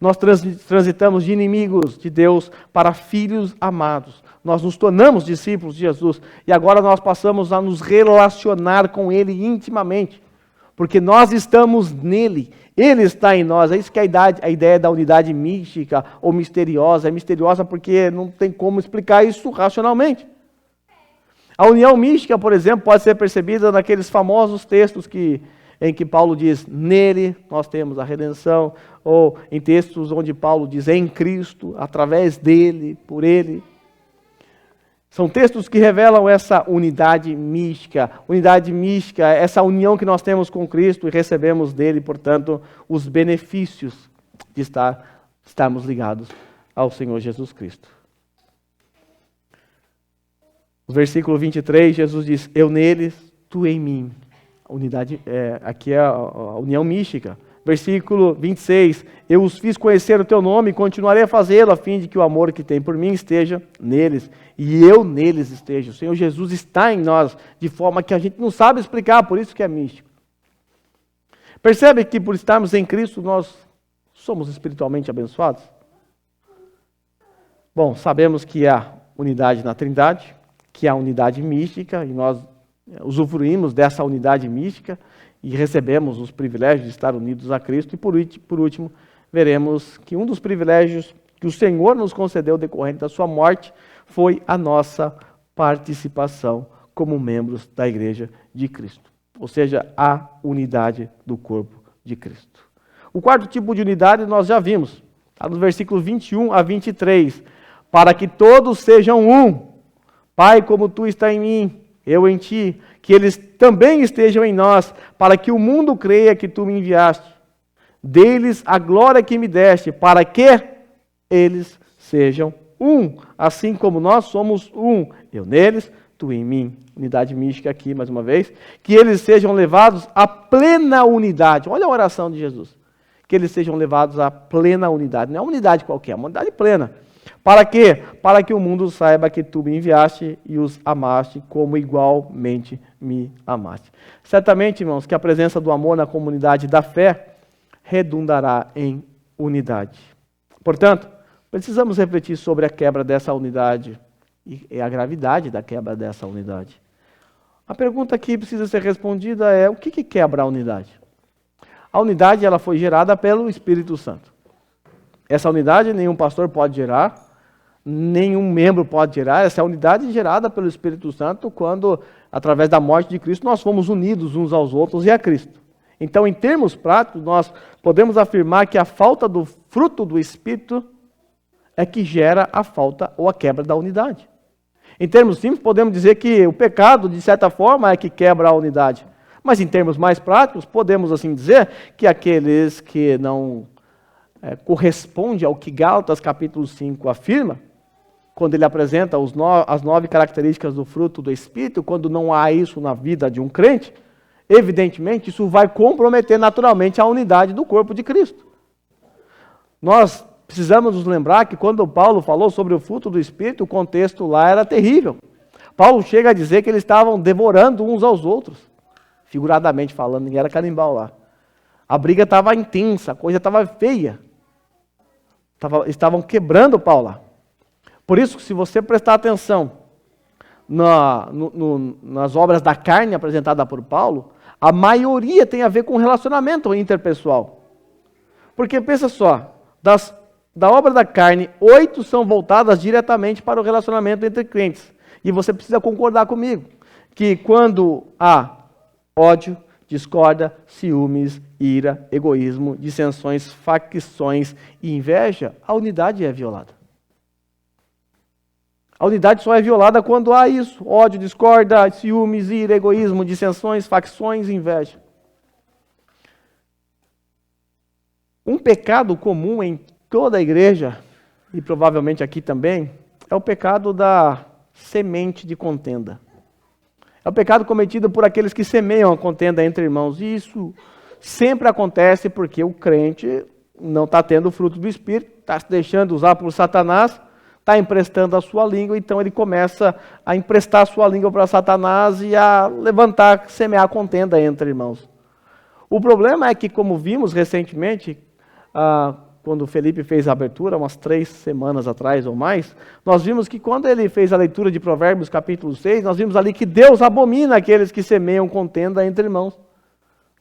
Nós transitamos de inimigos de Deus para filhos amados. Nós nos tornamos discípulos de Jesus. E agora nós passamos a nos relacionar com Ele intimamente. Porque nós estamos nele. Ele está em nós. É isso que é a ideia da unidade mística ou misteriosa. É misteriosa porque não tem como explicar isso racionalmente. A união mística, por exemplo, pode ser percebida naqueles famosos textos em que Paulo diz, nele nós temos a redenção, ou em textos onde Paulo diz, em Cristo, através dele, por ele. São textos que revelam essa unidade mística, essa união que nós temos com Cristo e recebemos dele, portanto, os benefícios de estarmos ligados ao Senhor Jesus Cristo. No versículo 23, Jesus diz, eu neles, tu em mim. Aqui é a união mística. Versículo 26, eu os fiz conhecer o teu nome e continuarei a fazê-lo, a fim de que o amor que tem por mim esteja neles, e eu neles esteja. O Senhor Jesus está em nós, de forma que a gente não sabe explicar, por isso que é místico. Percebe que por estarmos em Cristo, nós somos espiritualmente abençoados? Bom, sabemos que há unidade na Trindade, que há unidade mística, e nós usufruímos dessa unidade mística, e recebemos os privilégios de estar unidos a Cristo. E por último, veremos que um dos privilégios que o Senhor nos concedeu decorrente da sua morte foi a nossa participação como membros da Igreja de Cristo. Ou seja, a unidade do corpo de Cristo. O quarto tipo de unidade nós já vimos. Está no versículo 21 a 23. Para que todos sejam um. Pai, como tu está em mim, eu em ti, que eles também estejam em nós, para que o mundo creia que tu me enviaste. Deles a glória que me deste, para que eles sejam um, assim como nós somos um. Eu neles, tu em mim. Unidade mística aqui, mais uma vez. Que eles sejam levados à plena unidade. Olha a oração de Jesus. Que eles sejam levados à plena unidade. Não é uma unidade qualquer, é uma unidade plena. Para quê? Para que o mundo saiba que tu me enviaste e os amaste como igualmente me amaste. Certamente, irmãos, que a presença do amor na comunidade da fé redundará em unidade. Portanto, precisamos refletir sobre a quebra dessa unidade e a gravidade da quebra dessa unidade. A pergunta que precisa ser respondida é: o que quebra a unidade? A unidade ela foi gerada pelo Espírito Santo. Essa unidade nenhum pastor pode gerar, nenhum membro pode gerar. Essa é a unidade gerada pelo Espírito Santo quando, através da morte de Cristo, nós fomos unidos uns aos outros e a Cristo. Então, em termos práticos, nós podemos afirmar que a falta do fruto do Espírito é que gera a falta ou a quebra da unidade. Em termos simples, podemos dizer que o pecado, de certa forma, é que quebra a unidade. Mas em termos mais práticos, podemos assim dizer que aqueles que não correspondem ao que Gálatas capítulo 5 afirma, quando ele apresenta as 9 características do fruto do Espírito, quando não há isso na vida de um crente, evidentemente isso vai comprometer naturalmente a unidade do corpo de Cristo. Nós precisamos nos lembrar que quando Paulo falou sobre o fruto do Espírito, o contexto lá era terrível. Paulo chega a dizer que eles estavam devorando uns aos outros. Figuradamente falando, ninguém era canibal lá. A briga estava intensa, a coisa estava feia. Estavam quebrando Paulo lá. Por isso, se você prestar atenção nas obras da carne apresentadas por Paulo, a maioria tem a ver com relacionamento interpessoal. Porque pensa só, da obra da carne, 8 são voltadas diretamente para o relacionamento entre crentes. E você precisa concordar comigo, que quando há ódio, discórdia, ciúmes, ira, egoísmo, dissensões, facções e inveja, a unidade é violada. A unidade só é violada quando há isso: ódio, discórdia, ciúmes, ira, egoísmo, dissensões, facções e inveja. Um pecado comum em toda a igreja, e provavelmente aqui também, é o pecado da semente de contenda. É o pecado cometido por aqueles que semeiam a contenda entre irmãos. E isso sempre acontece porque o crente não está tendo o fruto do Espírito, está se deixando usar por Satanás, está emprestando a sua língua, então ele começa a emprestar a sua língua para Satanás e a levantar, semear a contenda entre irmãos. O problema é que, como vimos recentemente, quando o Felipe fez a abertura, umas 3 semanas atrás ou mais, nós vimos que quando ele fez a leitura de Provérbios capítulo 6, nós vimos ali que Deus abomina aqueles que semeiam contenda entre irmãos.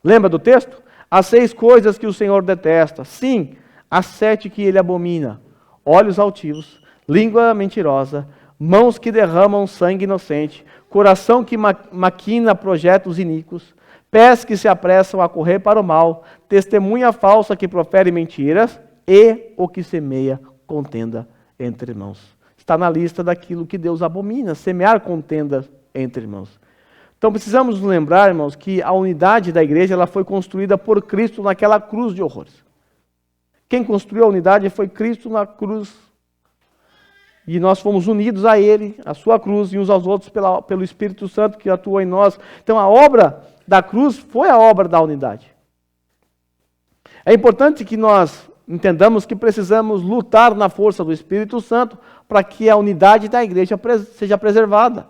Lembra do texto? As 6 coisas que o Senhor detesta. Sim, as 7 que ele abomina: olhos altivos, língua mentirosa, mãos que derramam sangue inocente, coração que maquina projetos iníquos, pés que se apressam a correr para o mal, testemunha falsa que profere mentiras e o que semeia contenda entre irmãos. Está na lista daquilo que Deus abomina, semear contenda entre irmãos. Então precisamos nos lembrar, irmãos, que a unidade da igreja ela foi construída por Cristo naquela cruz de horrores. Quem construiu a unidade foi Cristo na cruz. E nós fomos unidos a Ele, a sua cruz, e uns aos outros pelo Espírito Santo que atua em nós. Então a obra da cruz foi a obra da unidade. É importante que nós entendamos que precisamos lutar na força do Espírito Santo para que a unidade da igreja seja preservada.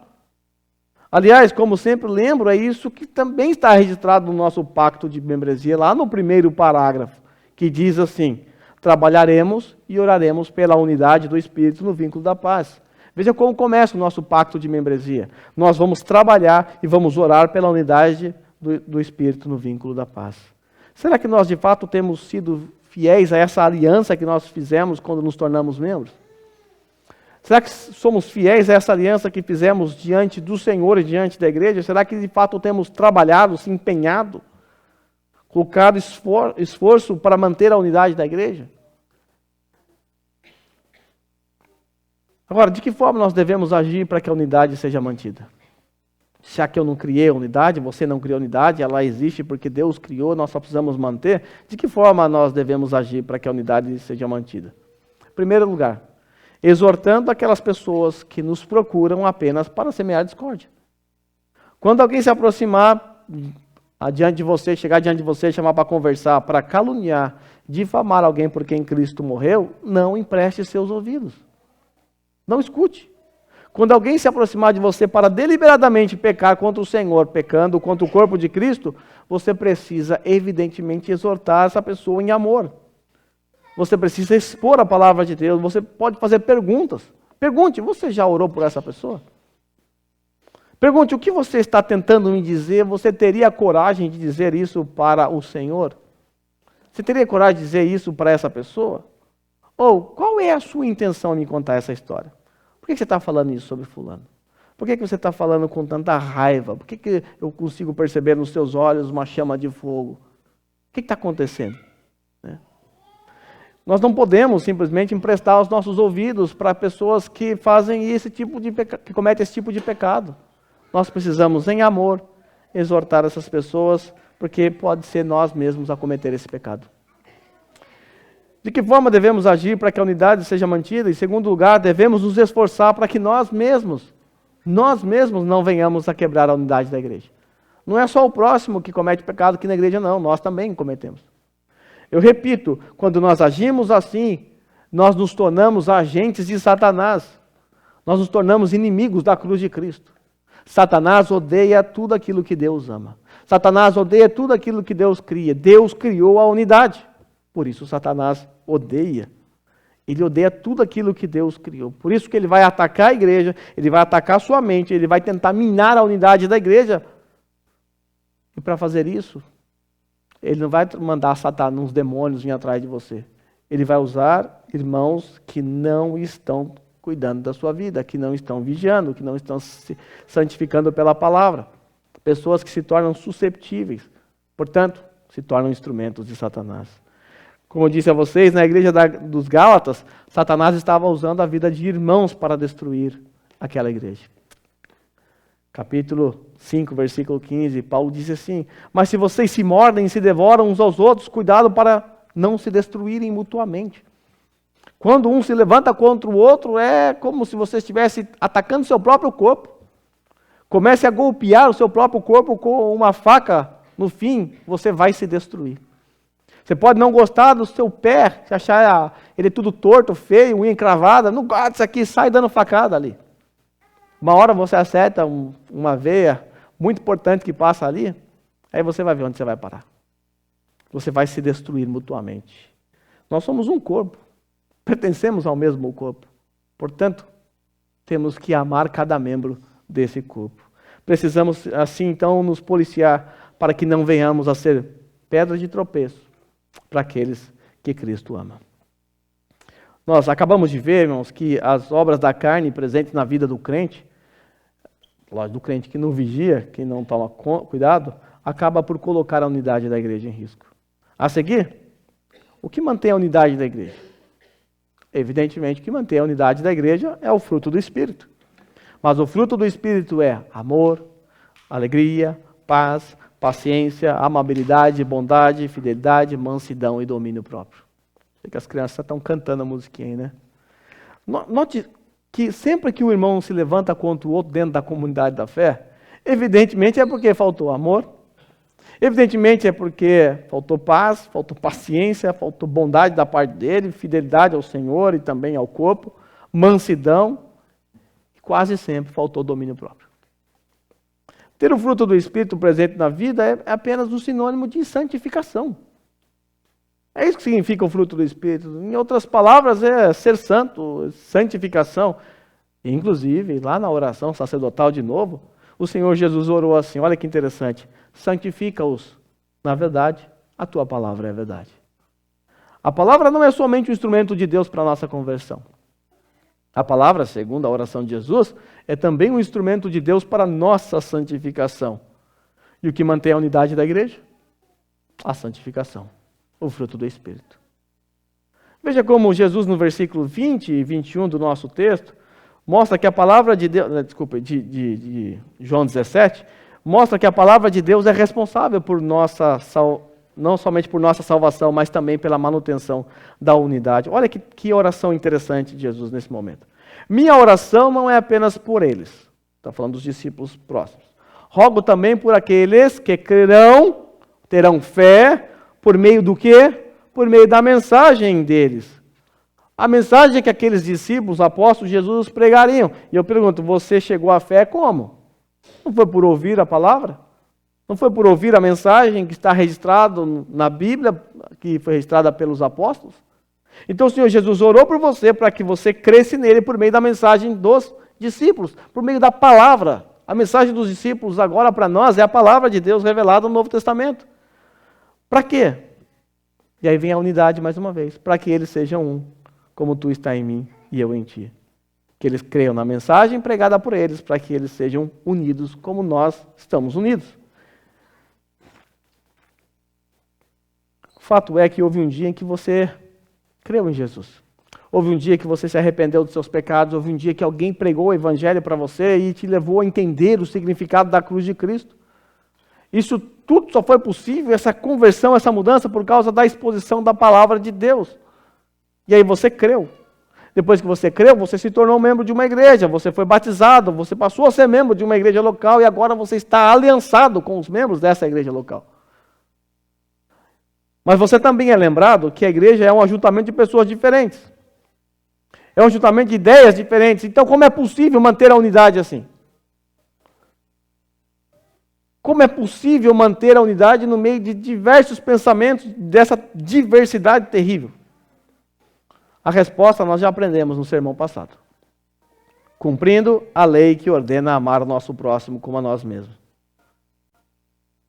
Aliás, como sempre lembro, é isso que também está registrado no nosso pacto de membresia, lá no primeiro parágrafo, que diz assim: trabalharemos e oraremos pela unidade do Espírito no vínculo da paz. Veja como começa o nosso pacto de membresia. Nós vamos trabalhar e vamos orar pela unidade do Espírito no vínculo da paz. Será que nós de fato temos sido fiéis a essa aliança que nós fizemos quando nos tornamos membros? Será que somos fiéis a essa aliança que fizemos diante do Senhor e diante da igreja? Será que de fato temos trabalhado, se empenhado, colocado esforço para manter a unidade da igreja? Agora, de que forma nós devemos agir para que a unidade seja mantida? Já que eu não criei a unidade, você não criou a unidade, ela existe porque Deus criou, nós só precisamos manter. De que forma nós devemos agir para que a unidade seja mantida? Em primeiro lugar, exortando aquelas pessoas que nos procuram apenas para semear discórdia. Quando alguém se aproximar adiante de você, chegar diante de você, chamar para conversar, para caluniar, difamar alguém por quem Cristo morreu, não empreste seus ouvidos. Não escute. Quando alguém se aproximar de você para deliberadamente pecar contra o Senhor, pecando contra o corpo de Cristo, você precisa evidentemente exortar essa pessoa em amor. Você precisa expor a palavra de Deus, você pode fazer perguntas. Pergunte: você já orou por essa pessoa? Pergunte: o que você está tentando me dizer? Você teria coragem de dizer isso para o Senhor? Você teria coragem de dizer isso para essa pessoa? Ou, qual é a sua intenção em me contar essa história? Por que você está falando isso sobre fulano? Por que você está falando com tanta raiva? Por que eu consigo perceber nos seus olhos uma chama de fogo? O que está acontecendo? Né? Nós não podemos simplesmente emprestar os nossos ouvidos para pessoas que fazem esse tipo de que cometem esse tipo de pecado. Nós precisamos, em amor, exortar essas pessoas, porque pode ser nós mesmos a cometer esse pecado. De que forma devemos agir para que a unidade seja mantida? Em segundo lugar, devemos nos esforçar para que nós mesmos não venhamos a quebrar a unidade da igreja. Não é só o próximo que comete pecado aqui na igreja, não. Nós também cometemos. Eu repito, quando nós agimos assim, nós nos tornamos agentes de Satanás. Nós nos tornamos inimigos da cruz de Cristo. Satanás odeia tudo aquilo que Deus ama. Satanás odeia tudo aquilo que Deus cria. Deus criou a unidade. Por isso Satanás odeia. Ele odeia tudo aquilo que Deus criou. Por isso que ele vai atacar a igreja, ele vai atacar a sua mente, ele vai tentar minar a unidade da igreja. E para fazer isso, ele não vai mandar Satanás, uns demônios vir atrás de você. Ele vai usar irmãos que não estão cuidando da sua vida, que não estão vigiando, que não estão se santificando pela palavra. Pessoas que se tornam susceptíveis, portanto, se tornam instrumentos de Satanás. Como eu disse a vocês, na igreja dos Gálatas, Satanás estava usando a vida de irmãos para destruir aquela igreja. Capítulo 5, versículo 15, Paulo diz assim: mas se vocês se mordem e se devoram uns aos outros, cuidado para não se destruírem mutuamente. Quando um se levanta contra o outro, é como se você estivesse atacando o seu próprio corpo. Comece a golpear o seu próprio corpo com uma faca, no fim, você vai se destruir. Você pode não gostar do seu pé, se achar ele tudo torto, feio, unha encravada, não gosta disso aqui, sai dando facada ali. Uma hora você acerta uma veia muito importante que passa ali, aí você vai ver onde você vai parar. Você vai se destruir mutuamente. Nós somos um corpo, pertencemos ao mesmo corpo. Portanto, temos que amar cada membro desse corpo. Precisamos, assim, então, nos policiar para que não venhamos a ser pedra de tropeço para aqueles que Cristo ama. Nós acabamos de ver, irmãos, que as obras da carne presentes na vida do crente, lógico, do crente que não vigia, que não toma cuidado, acaba por colocar a unidade da igreja em risco. A seguir, o que mantém a unidade da igreja? Evidentemente, o que mantém a unidade da igreja é o fruto do Espírito. Mas o fruto do Espírito é amor, alegria, paz, paciência, amabilidade, bondade, fidelidade, mansidão e domínio próprio. Sei que as crianças estão cantando a musiquinha aí, né? Note que sempre que o irmão se levanta contra o outro dentro da comunidade da fé, evidentemente é porque faltou amor, evidentemente é porque faltou paz, faltou paciência, faltou bondade da parte dele, fidelidade ao Senhor e também ao corpo, mansidão, e quase sempre faltou domínio próprio. Ter o fruto do Espírito presente na vida é apenas um sinônimo de santificação. É isso que significa o fruto do Espírito. Em outras palavras, é ser santo, santificação. Inclusive, lá na oração sacerdotal de novo, o Senhor Jesus orou assim, olha que interessante, santifica-os na verdade, a tua palavra é a verdade. A palavra não é somente um instrumento de Deus para a nossa conversão. A palavra, segundo a oração de Jesus, é também um instrumento de Deus para a nossa santificação. E o que mantém a unidade da igreja? A santificação, o fruto do Espírito. Veja como Jesus, no versículo 20 e 21 do nosso texto, mostra que a palavra de Deus, de João 17, mostra que a palavra de Deus é responsável por não somente por nossa salvação, mas também pela manutenção da unidade. Olha que oração interessante de Jesus nesse momento. Minha oração não é apenas por eles. Está falando dos discípulos próximos. Rogo também por aqueles que crerão, terão fé, por meio do quê? Por meio da mensagem deles. A mensagem que aqueles discípulos, apóstolos de Jesus pregariam. E eu pergunto, você chegou à fé como? Não foi por ouvir a palavra? Não foi por ouvir a mensagem que está registrado na Bíblia, que foi registrada pelos apóstolos? Então o Senhor Jesus orou por você para que você cresce nele por meio da mensagem dos discípulos, por meio da palavra. A mensagem dos discípulos agora para nós é a palavra de Deus revelada no Novo Testamento. Para quê? E aí vem a unidade mais uma vez, para que eles sejam um, como tu está em mim e eu em ti. Que eles creiam na mensagem pregada por eles, para que eles sejam unidos como nós estamos unidos. O fato é que houve um dia em que você creu em Jesus. Houve um dia que você se arrependeu dos seus pecados, houve um dia que alguém pregou o evangelho para você e te levou a entender o significado da cruz de Cristo. Isso tudo só foi possível, essa conversão, essa mudança, por causa da exposição da palavra de Deus. E aí você creu. Depois que você creu, você se tornou membro de uma igreja, você foi batizado, você passou a ser membro de uma igreja local e agora você está aliançado com os membros dessa igreja local. Mas você também é lembrado que a igreja é um ajuntamento de pessoas diferentes. É um ajuntamento de ideias diferentes. Então, como é possível manter a unidade assim? Como é possível manter a unidade no meio de diversos pensamentos, dessa diversidade terrível? A resposta nós já aprendemos no sermão passado. Cumprindo a lei que ordena amar o nosso próximo como a nós mesmos.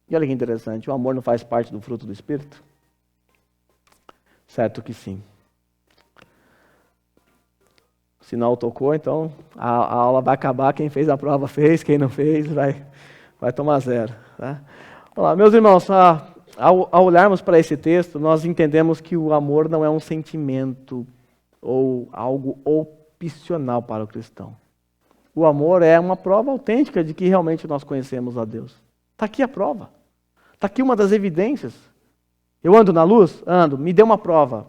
E olha que interessante, o amor não faz parte do fruto do Espírito? Certo que sim. O sinal tocou, então a aula vai acabar, quem fez a prova fez, quem não fez vai tomar 0. Tá? Olá, meus irmãos, ao olharmos para esse texto, nós entendemos que o amor não é um sentimento ou algo opcional para o cristão. O amor é uma prova autêntica de que realmente nós conhecemos a Deus. Está aqui a prova. Está aqui uma das evidências. Eu ando na luz? Ando. Me dê uma prova.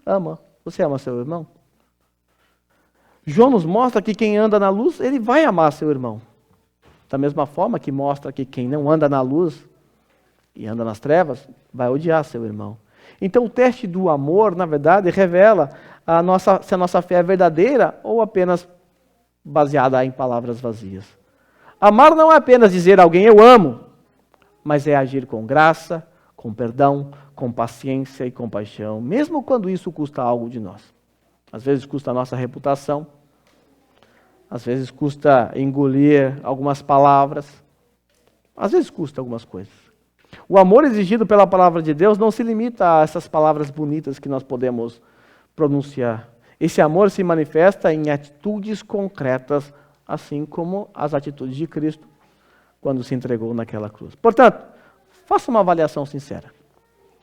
Ama. Você ama seu irmão? João nos mostra que quem anda na luz, ele vai amar seu irmão. Da mesma forma que mostra que quem não anda na luz e anda nas trevas, vai odiar seu irmão. Então o teste do amor, na verdade, revela se a nossa fé é verdadeira ou apenas baseada em palavras vazias. Amar não é apenas dizer a alguém eu amo, mas é agir com graça, com perdão, com paciência e compaixão, mesmo quando isso custa algo de nós. Às vezes custa a nossa reputação, às vezes custa engolir algumas palavras, às vezes custa algumas coisas. O amor exigido pela palavra de Deus não se limita a essas palavras bonitas que nós podemos pronunciar. Esse amor se manifesta em atitudes concretas, assim como as atitudes de Cristo quando se entregou naquela cruz. Portanto, faça uma avaliação sincera.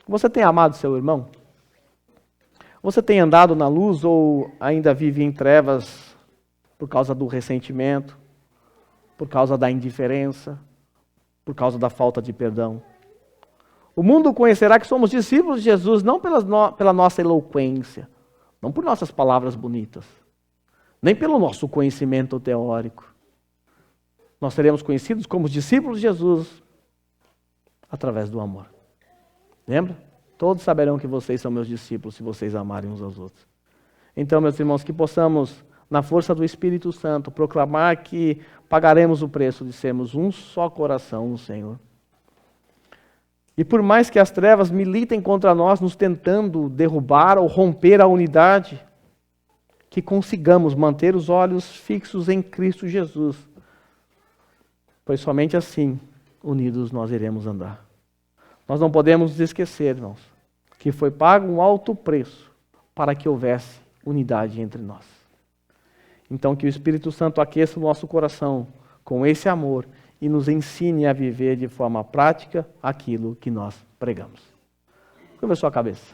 Você tem amado seu irmão? Você tem andado na luz ou ainda vive em trevas por causa do ressentimento, por causa da indiferença, por causa da falta de perdão? O mundo conhecerá que somos discípulos de Jesus não pela nossa eloquência, não por nossas palavras bonitas, nem pelo nosso conhecimento teórico. Nós seremos conhecidos como discípulos de Jesus através do amor. Lembra? Todos saberão que vocês são meus discípulos se vocês amarem uns aos outros. Então, meus irmãos, que possamos, na força do Espírito Santo, proclamar que pagaremos o preço de sermos um só coração no Senhor. E por mais que as trevas militem contra nós, nos tentando derrubar ou romper a unidade, que consigamos manter os olhos fixos em Cristo Jesus, pois somente assim, unidos, nós iremos andar. Nós não podemos nos esquecer, irmãos, que foi pago um alto preço para que houvesse unidade entre nós. Então, que o Espírito Santo aqueça o nosso coração com esse amor e nos ensine a viver de forma prática aquilo que nós pregamos. Curva a sua cabeça.